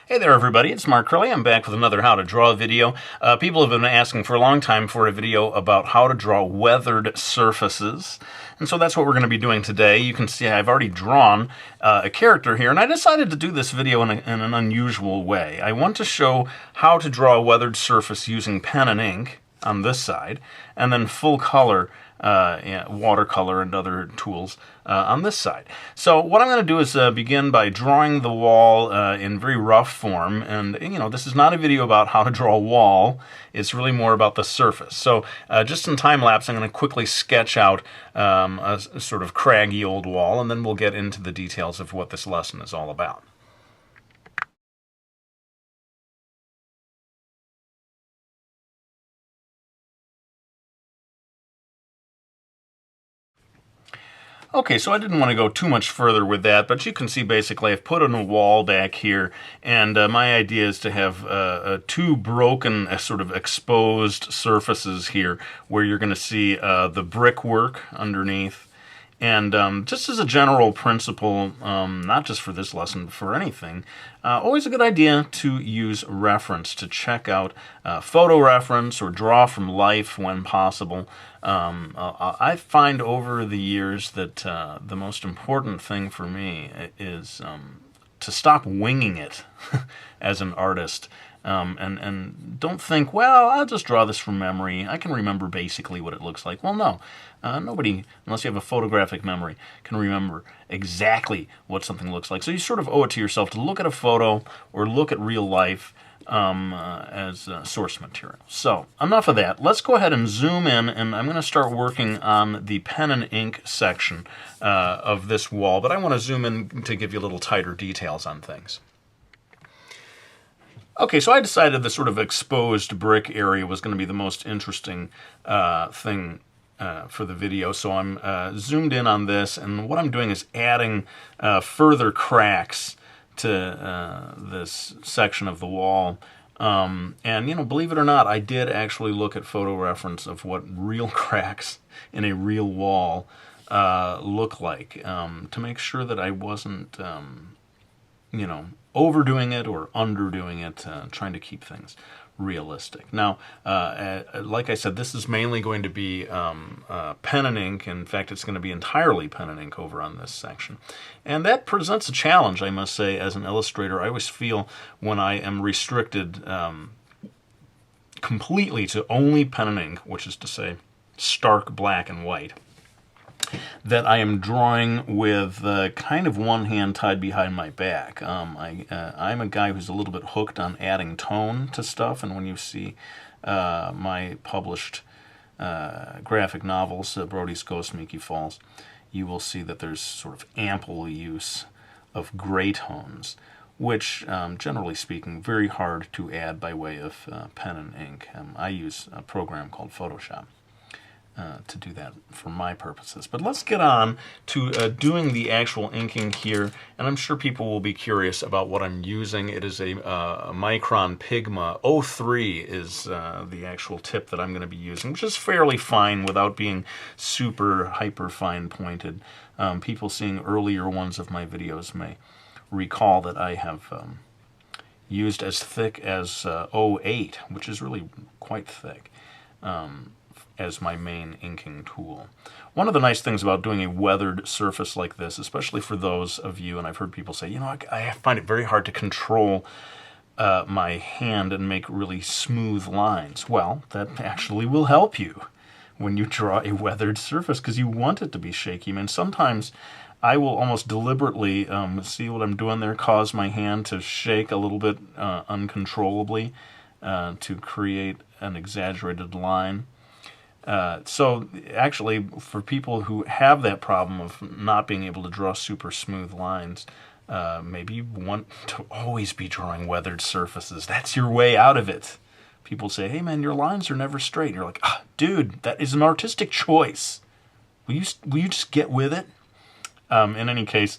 Hey there everybody, it's Mark Curley. I'm back with another How to Draw video. People have been asking for a long time for a video about how to draw weathered surfaces. And so that's what we're going to be doing today. You can see I've already drawn a character here, and I decided to do this video in an unusual way. I want to show how to draw a weathered surface using pen and ink on this side, and then full color watercolor and other tools on this side. So what I'm going to do is begin by drawing the wall in very rough form. And this is not a video about how to draw a wall. It's really more about the surface. So just in time lapse, I'm going to quickly sketch out a sort of craggy old wall, and then we'll get into the details of what this lesson is all about. Okay, so I didn't want to go too much further with that, but you can see basically I've put in a wall back here, and my idea is to have two broken, sort of exposed surfaces here, where you're going to see the brickwork underneath. And just as a general principle, not just for this lesson, but for anything, always a good idea to use reference, to check out photo reference or draw from life when possible. I find over the years that the most important thing for me is to stop winging it as an artist. And don't think, well, I'll just draw this from memory. I can remember basically what it looks like. Well, no. Nobody, unless you have a photographic memory, can remember exactly what something looks like. So you sort of owe it to yourself to look at a photo or look at real life as source material. So enough of that. Let's go ahead and zoom in, and I'm going to start working on the pen and ink section of this wall. But I want to zoom in to give you a little tighter details on things. Okay, so I decided the sort of exposed brick area was going to be the most interesting thing for the video. So I'm zoomed in on this, and what I'm doing is adding further cracks to this section of the wall. And, believe it or not, I did actually look at photo reference of what real cracks in a real wall look like to make sure that I wasn't, overdoing it or underdoing it, trying to keep things realistic. Now, like I said, this is mainly going to be pen and ink. In fact, it's going to be entirely pen and ink over on this section. And that presents a challenge, I must say, as an illustrator. I always feel when I am restricted completely to only pen and ink, which is to say stark black and white, that I am drawing with kind of one hand tied behind my back. I'm a guy who's a little bit hooked on adding tone to stuff, and when you see my published graphic novels, Brody's Ghost, Mickey Falls, you will see that there's sort of ample use of gray tones, which, generally speaking, very hard to add by way of pen and ink. I use a program called Photoshop to do that for my purposes. But let's get on to doing the actual inking here, and I'm sure people will be curious about what I'm using. It is a Micron Pigma 03 is the actual tip that I'm going to be using, which is fairly fine without being super hyper fine pointed. People seeing earlier ones of my videos may recall that I have used as thick as 08, which is really quite thick, as my main inking tool. One of the nice things about doing a weathered surface like this, especially for those of you, and I've heard people say, I find it very hard to control my hand and make really smooth lines. Well, that actually will help you when you draw a weathered surface, because you want it to be shaky. I mean, sometimes I will almost deliberately see what I'm doing there, cause my hand to shake a little bit uncontrollably to create an exaggerated line. So actually, for people who have that problem of not being able to draw super smooth lines, maybe you want to always be drawing weathered surfaces. That's your way out of it. People say, hey man, your lines are never straight. And you're like, dude, that is an artistic choice. Will you just get with it? In any case,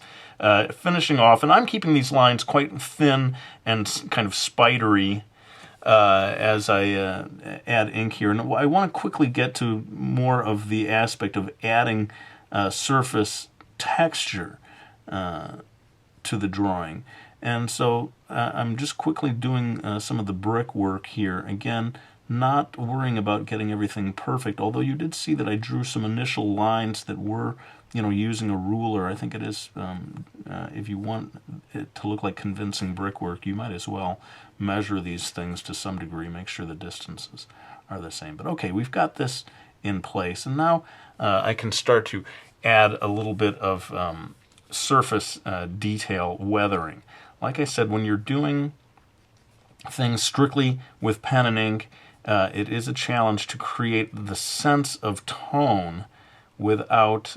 finishing off, and I'm keeping these lines quite thin and kind of spidery as I add ink here. And I want to quickly get to more of the aspect of adding surface texture to the drawing. And so I'm just quickly doing some of the brickwork here. Again, not worrying about getting everything perfect, although you did see that I drew some initial lines that were, using a ruler. I think it is, if you want it to look like convincing brickwork, you might as well measure these things to some degree, make sure the distances are the same. But okay, we've got this in place, and now I can start to add a little bit of surface detail weathering. Like I said, when you're doing things strictly with pen and ink, it is a challenge to create the sense of tone without,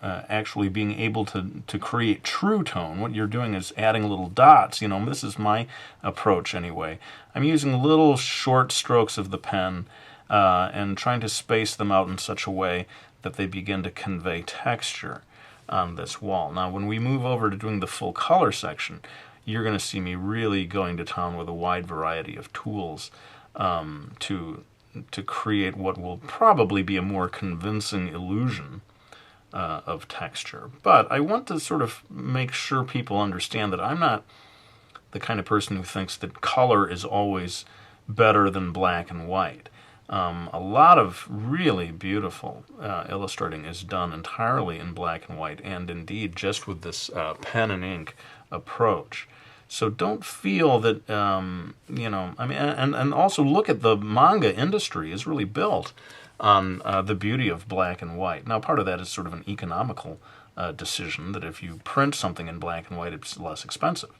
actually being able to create true tone. What you're doing is adding little dots. This is my approach anyway. I'm using little short strokes of the pen and trying to space them out in such a way that they begin to convey texture on this wall. Now, when we move over to doing the full color section, you're going to see me really going to town with a wide variety of tools to create what will probably be a more convincing illusion of texture. But I want to sort of make sure people understand that I'm not the kind of person who thinks that color is always better than black and white. A lot of really beautiful illustrating is done entirely in black and white, and indeed just with this pen and ink approach. So don't feel that, and also look at the manga industry is really built on the beauty of black and white. Now, part of that is sort of an economical decision, that if you print something in black and white, it's less expensive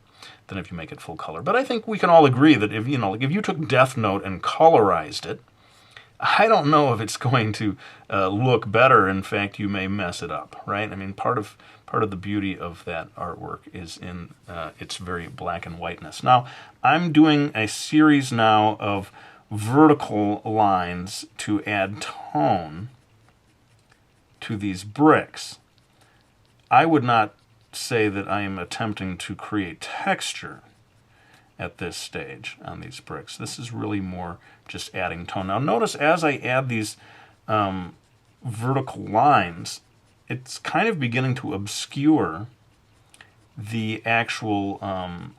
than if you make it full color. But I think we can all agree that if you took Death Note and colorized it, I don't know if it's going to look better. In fact, you may mess it up, right? I mean, part of the beauty of that artwork is in its very black and whiteness. Now, I'm doing a series now of vertical lines to add tone to these bricks. I would not say that I am attempting to create texture at this stage on these bricks. This is really more just adding tone. Now notice as I add these vertical lines, it's kind of beginning to obscure the actual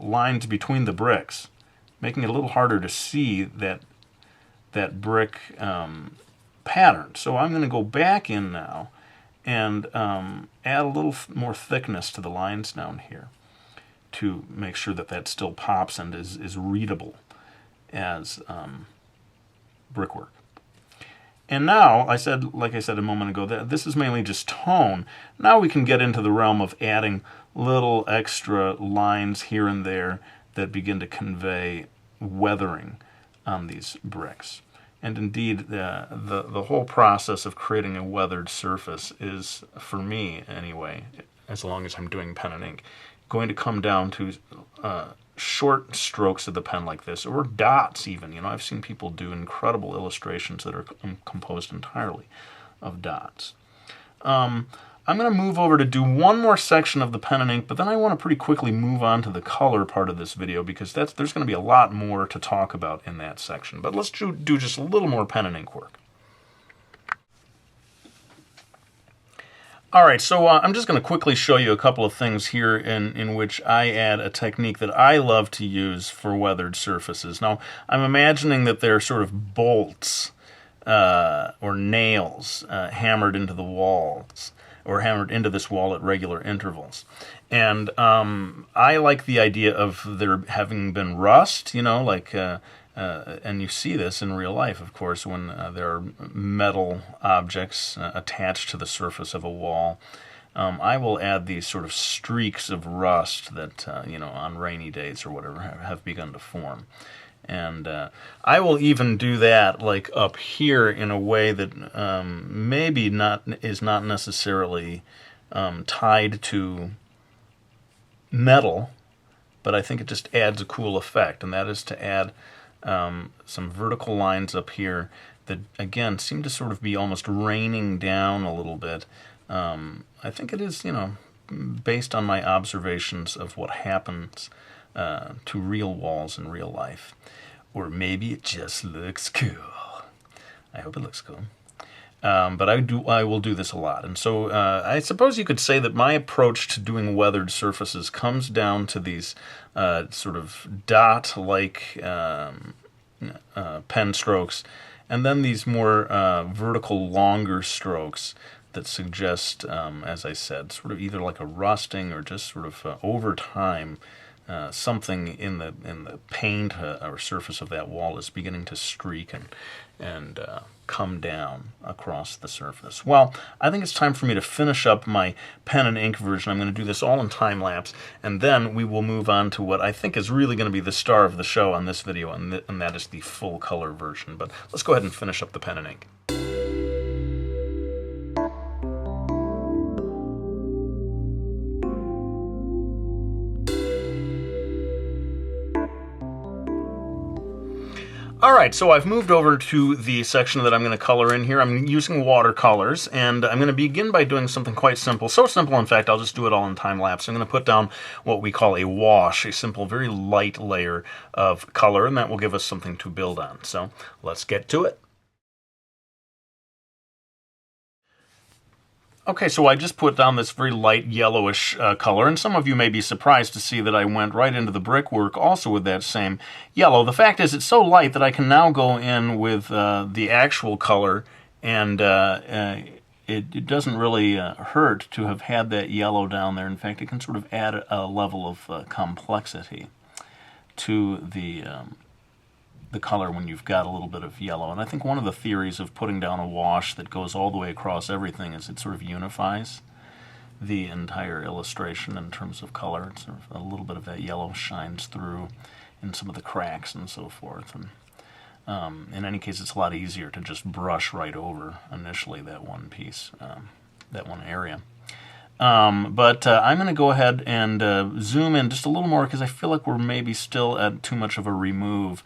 lines between the bricks, making it a little harder to see that brick pattern. So I'm going to go back in now and add a little more thickness to the lines down here to make sure that that still pops and is readable as brickwork. And now, like I said a moment ago, that this is mainly just tone. Now we can get into the realm of adding little extra lines here and there that begin to convey weathering on these bricks. And indeed, the whole process of creating a weathered surface is, for me anyway, as long as I'm doing pen and ink, going to come down to short strokes of the pen like this, or dots even. I've seen people do incredible illustrations that are composed entirely of dots. I'm going to move over to do one more section of the pen and ink, but then I want to pretty quickly move on to the color part of this video, because there's going to be a lot more to talk about in that section. But let's do just a little more pen and ink work. All right, so I'm just going to quickly show you a couple of things here in which I add a technique that I love to use for weathered surfaces. Now, I'm imagining that they're sort of bolts or nails hammered into the walls, or hammered into this wall at regular intervals. And I like the idea of there having been rust, and you see this in real life, of course, when there are metal objects attached to the surface of a wall. I will add these sort of streaks of rust that, on rainy days or whatever, have begun to form. And I will even do that like up here in a way that maybe is not necessarily tied to metal, but I think it just adds a cool effect, and that is to add some vertical lines up here that, again, seem to sort of be almost raining down a little bit. I think it is, based on my observations of what happens to real walls in real life. Or maybe it just looks cool. I hope it looks cool. But I will do this a lot. And so I suppose you could say that my approach to doing weathered surfaces comes down to these sort of dot-like pen strokes, and then these more vertical, longer strokes that suggest, as I said, sort of either like a rusting or just sort of over time, something in the paint or surface of that wall is beginning to streak and come down across the surface. Well, I think it's time for me to finish up my pen and ink version. I'm going to do this all in time lapse, and then we will move on to what I think is really going to be the star of the show on this video, and that is the full color version. But let's go ahead and finish up the pen and ink. Alright, so I've moved over to the section that I'm going to color in here. I'm using watercolors, and I'm going to begin by doing something quite simple. So simple, in fact, I'll just do it all in time-lapse. I'm going to put down what we call a wash, a simple, very light layer of color, and that will give us something to build on. So let's get to it. Okay, so I just put down this very light yellowish color, and some of you may be surprised to see that I went right into the brickwork also with that same yellow. The fact is it's so light that I can now go in with the actual color, and it doesn't really hurt to have had that yellow down there. In fact, it can sort of add a level of complexity to the color when you've got a little bit of yellow. And I think one of the theories of putting down a wash that goes all the way across everything is it sort of unifies the entire illustration in terms of color. It's sort of a little bit of that yellow shines through in some of the cracks and so forth. And in any case, it's a lot easier to just brush right over initially that one piece, that one area. But I'm going to go ahead and zoom in just a little more because I feel like we're maybe still at too much of a remove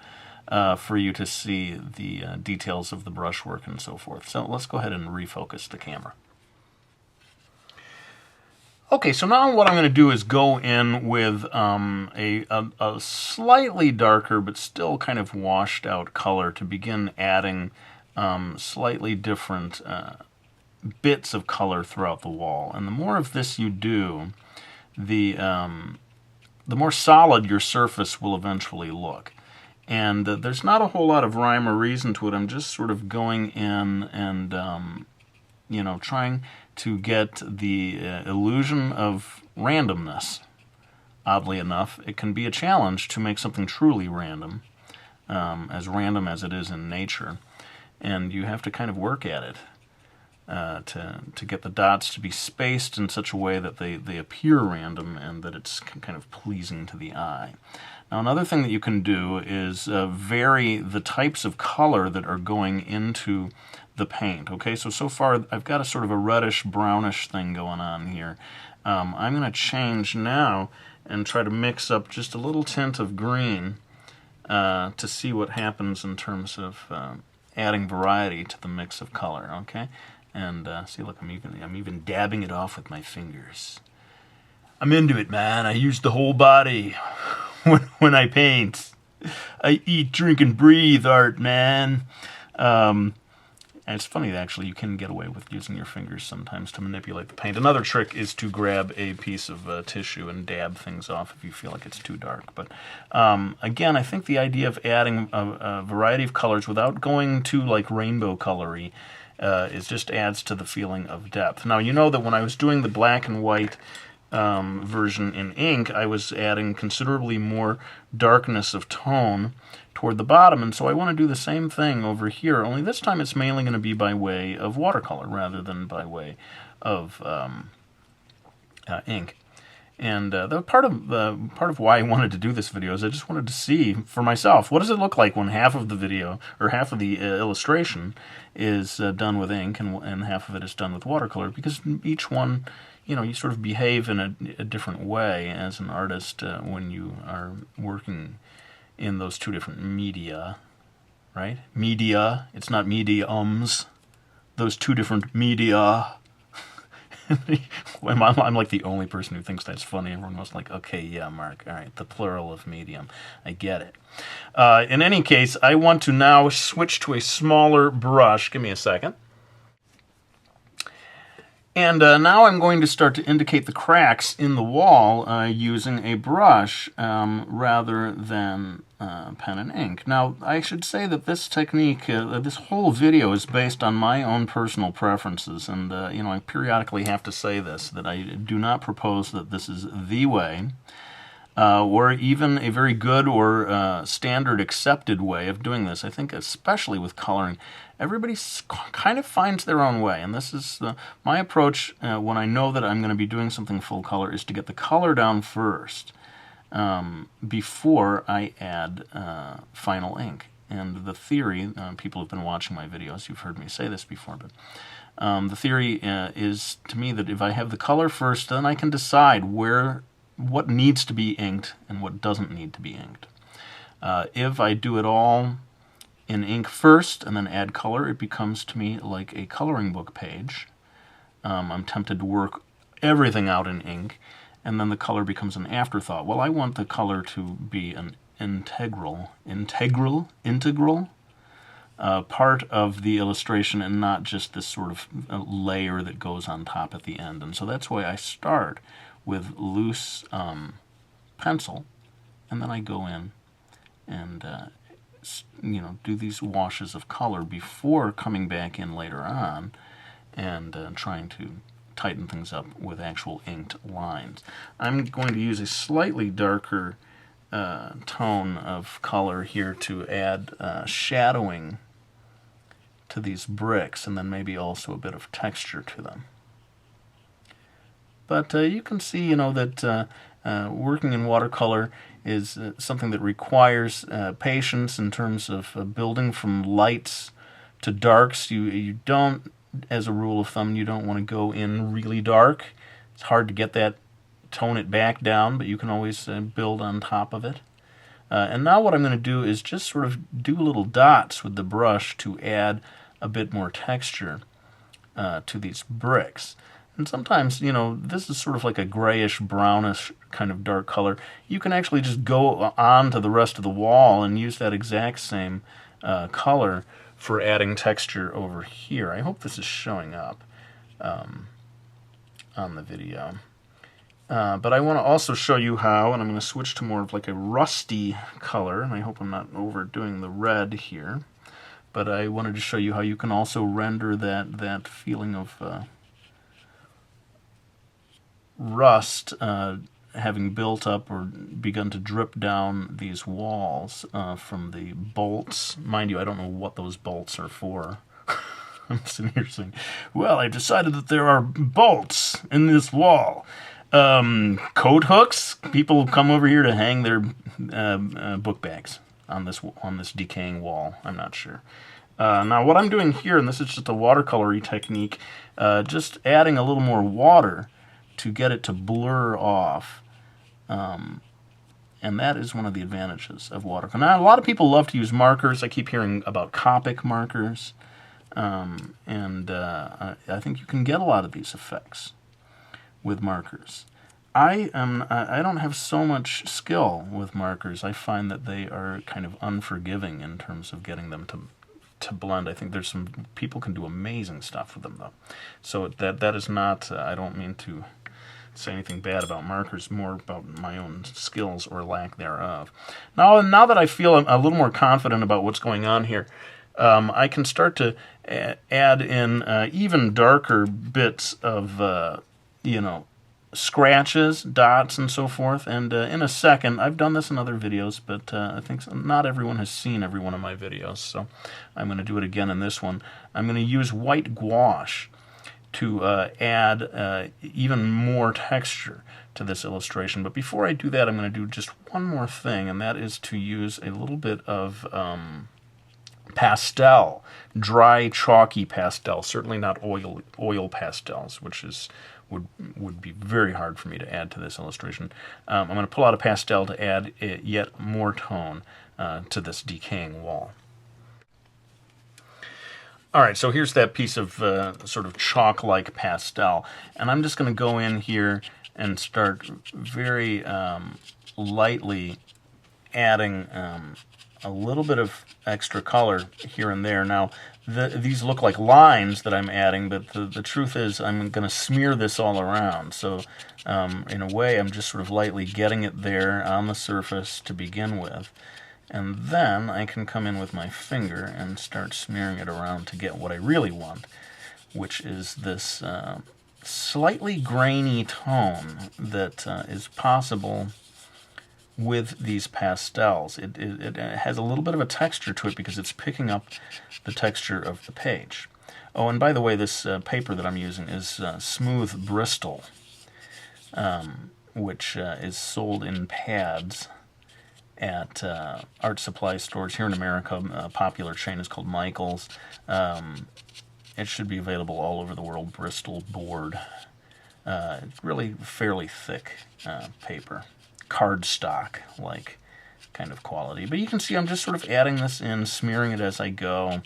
for you to see the details of the brushwork and so forth. So let's go ahead and refocus the camera. Okay, so now what I'm going to do is go in with a slightly darker but still kind of washed out color to begin adding slightly different bits of color throughout the wall. And the more of this you do, the more solid your surface will eventually look. And there's not a whole lot of rhyme or reason to it. I'm just sort of going in and, you know, trying to get the illusion of randomness. Oddly enough, it can be a challenge to make something truly random as it is in nature. And you have to kind of work at it to get the dots to be spaced in such a way that they appear random and that it's kind of pleasing to the eye. Now, another thing that you can do is vary the types of color that are going into the paint. Okay, so far I've got a sort of a reddish brownish thing going on here. I'm going to change now and try to mix up just a little tint of green to see what happens in terms of adding variety to the mix of color. Okay, and see, look, I'm even dabbing it off with my fingers. I'm into it, man. I use the whole body when I paint. I eat, drink, and breathe art, man. And it's funny that actually you can get away with using your fingers sometimes to manipulate the paint. Another trick is to grab a piece of tissue and dab things off if you feel like it's too dark. But again, I think the idea of adding a variety of colors without going too like rainbow colory is just adds to the feeling of depth. Now, you know that when I was doing the black and white version in ink, I was adding considerably more darkness of tone toward the bottom, and so I want to do the same thing over here, only this time it's mainly going to be by way of watercolor rather than by way of ink. And the part of why I wanted to do this video is I just wanted to see for myself, what does it look like when half of the video, or half of the illustration is done with ink and half of it is done with watercolor, because each one, you know, you sort of behave in a different way as an artist when you are working in those two different media, right? Media, it's not mediums. Those two different media. I'm like the only person who thinks that's funny. Everyone was like, okay, yeah, Mark, all right, the plural of medium. I get it. In any case, I want to now switch to a smaller brush. Give me a second. And now I'm going to start to indicate the cracks in the wall using a brush rather than pen and ink. Now, I should say that this technique, this whole video is based on my own personal preferences. And, you know, I periodically have to say this, that I do not propose that this is the way. Or even a very good or standard accepted way of doing this. I think especially with coloring, everybody kind of finds their own way. And this is my approach when I know that I'm going to be doing something full color, is to get the color down first before I add final ink. And the theory, people have been watching my videos, you've heard me say this before, but the theory is to me that if I have the color first, then I can decide what needs to be inked and what doesn't need to be inked. If I do it all in ink first and then add color, it becomes to me like a coloring book page. I'm tempted to work everything out in ink, and then the color becomes an afterthought. Well, I want the color to be an integral part of the illustration and not just this sort of layer that goes on top at the end. And so that's why I start with loose pencil, and then I go in and you know, do these washes of color before coming back in later on and trying to tighten things up with actual inked lines. I'm going to use a slightly darker tone of color here to add shadowing to these bricks, and then maybe also a bit of texture to them. But you can see, you know, that working in watercolor is something that requires patience in terms of building from lights to darks. You don't, as a rule of thumb, you don't want to go in really dark. It's hard to get that, tone it back down, but you can always build on top of it. And now what I'm going to do is just sort of do little dots with the brush to add a bit more texture to these bricks. And sometimes, you know, this is sort of like a grayish, brownish kind of dark color. You can actually just go on to the rest of the wall and use that exact same color for adding texture over here. I hope this is showing up on the video. But I want to also show you how, and I'm going to switch to more of like a rusty color, and I hope I'm not overdoing the red here. But I wanted to show you how you can also render that feeling of rust having built up or begun to drip down these walls from the bolts. Mind you, I don't know what those bolts are for. I'm sitting here saying, well, I decided that there are bolts in this wall. Coat hooks? People come over here to hang their book bags on this decaying wall. I'm not sure. Now what I'm doing here, and this is just a watercolory technique, just adding a little more water to get it to blur off. And that is one of the advantages of watercolor. Now, a lot of people love to use markers. I keep hearing about Copic markers. I think you can get a lot of these effects with markers. I don't have so much skill with markers. I find that they are kind of unforgiving in terms of getting them to blend. I think there's some people can do amazing stuff with them, though. So that is not, I don't mean to say anything bad about markers, more about my own skills or lack thereof. Now that I feel a little more confident about what's going on here, I can start to add in even darker bits of, you know, scratches, dots, and so forth. And in a second, I've done this in other videos, but I think not everyone has seen every one of my videos, so I'm going to do it again in this one. I'm going to use white gouache to add even more texture to this illustration. But before I do that, I'm going to do just one more thing, and that is to use a little bit of pastel, dry, chalky pastel, certainly not oil pastels, which would be very hard for me to add to this illustration. I'm going to pull out a pastel to add yet more tone to this decaying wall. All right, so here's that piece of sort of chalk-like pastel, and I'm just going to go in here and start very lightly adding a little bit of extra color here and there. Now, these look like lines that I'm adding, but the truth is I'm going to smear this all around. So in a way, I'm just sort of lightly getting it there on the surface to begin with. And then I can come in with my finger and start smearing it around to get what I really want, which is this slightly grainy tone that is possible with these pastels. It has a little bit of a texture to it because it's picking up the texture of the page. Oh, and by the way, this paper that I'm using is smooth Bristol, which is sold in pads at art supply stores here in America. A popular chain is called Michael's. It should be available all over the world. Bristol board. It's really fairly thick paper. Cardstock like kind of quality. But you can see I'm just sort of adding this in, smearing it as I go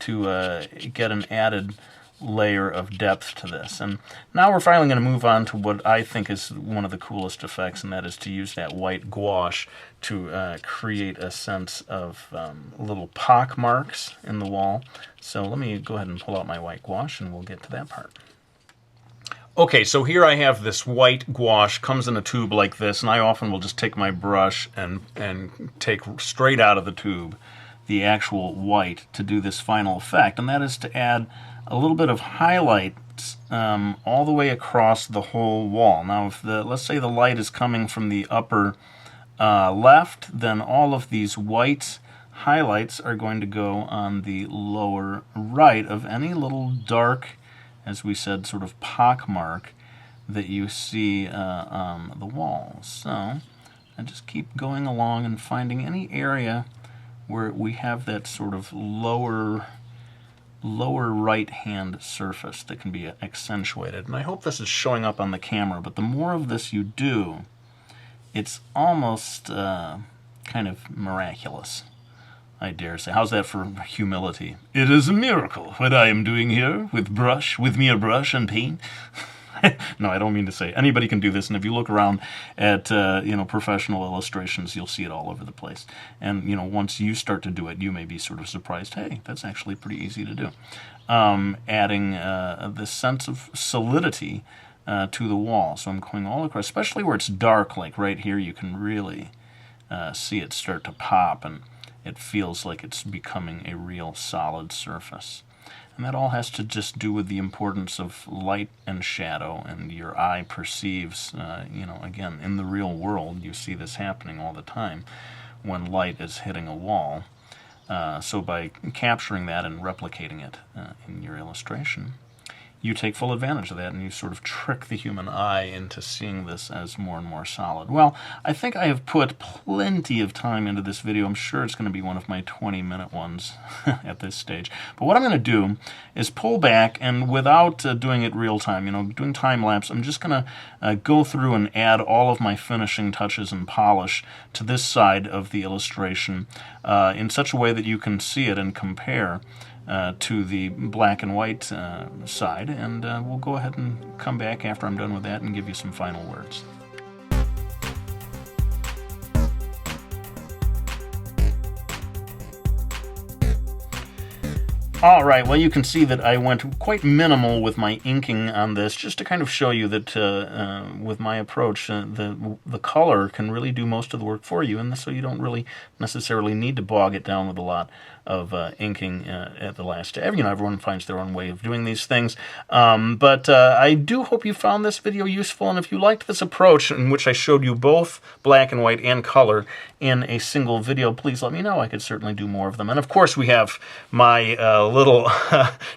to get an added layer of depth to this. And now we're finally going to move on to what I think is one of the coolest effects, and that is to use that white gouache to create a sense of little pock marks in the wall. So let me go ahead and pull out my white gouache and we'll get to that part. Okay, so here I have this white gouache, comes in a tube like this, and I often will just take my brush and take straight out of the tube the actual white to do this final effect, and that is to add a little bit of highlights all the way across the whole wall. Now, if let's say the light is coming from the upper left, then all of these white highlights are going to go on the lower right of any little dark, as we said, sort of pockmark that you see on the wall. So I just keep going along and finding any area where we have that sort of lower right-hand surface that can be accentuated. And I hope this is showing up on the camera, but the more of this you do, it's almost kind of miraculous, I dare say. How's that for humility? It is a miracle what I am doing here with mere brush and paint. No, I don't mean to say. Anybody can do this, and if you look around at professional illustrations, you'll see it all over the place. And once you start to do it, you may be sort of surprised. Hey, that's actually pretty easy to do. Adding this sense of solidity to the wall. So I'm going all across, especially where it's dark, like right here. You can really see it start to pop, and it feels like it's becoming a real solid surface. And that all has to just do with the importance of light and shadow, and your eye perceives, again, in the real world, you see this happening all the time when light is hitting a wall. So by capturing that and replicating it in your illustration, you take full advantage of that, and you sort of trick the human eye into seeing this as more and more solid. Well, I think I have put plenty of time into this video. I'm sure it's going to be one of my 20-minute ones at this stage. But what I'm going to do is pull back, and without doing it real time, doing time-lapse, I'm just going to go through and add all of my finishing touches and polish to this side of the illustration in such a way that you can see it and compare to the black and white side, and we'll go ahead and come back after I'm done with that and give you some final words. Alright, well, you can see that I went quite minimal with my inking on this, just to kind of show you that with my approach, the color can really do most of the work for you, and so you don't really necessarily need to bog it down with a lot of inking at the last step. Everyone finds their own way of doing these things, but I do hope you found this video useful, and if you liked this approach in which I showed you both black and white and color in a single video, please let me know. I could certainly do more of them. And of course we have my little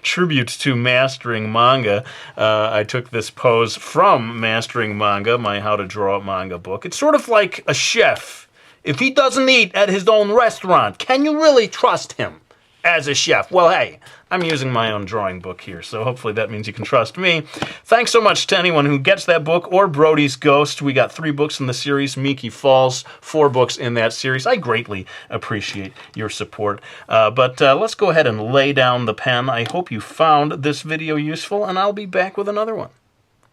tribute to Mastering Manga. I took this pose from Mastering Manga, my How to Draw Manga book. It's sort of like a chef. If he doesn't eat at his own restaurant, can you really trust him as a chef? Well, hey, I'm using my own drawing book here, so hopefully that means you can trust me. Thanks so much to anyone who gets that book or Brody's Ghost. We got 3 books in the series, Miki Falls, 4 books in that series. I greatly appreciate your support. But let's go ahead and lay down the pen. I hope you found this video useful, and I'll be back with another one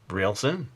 real soon.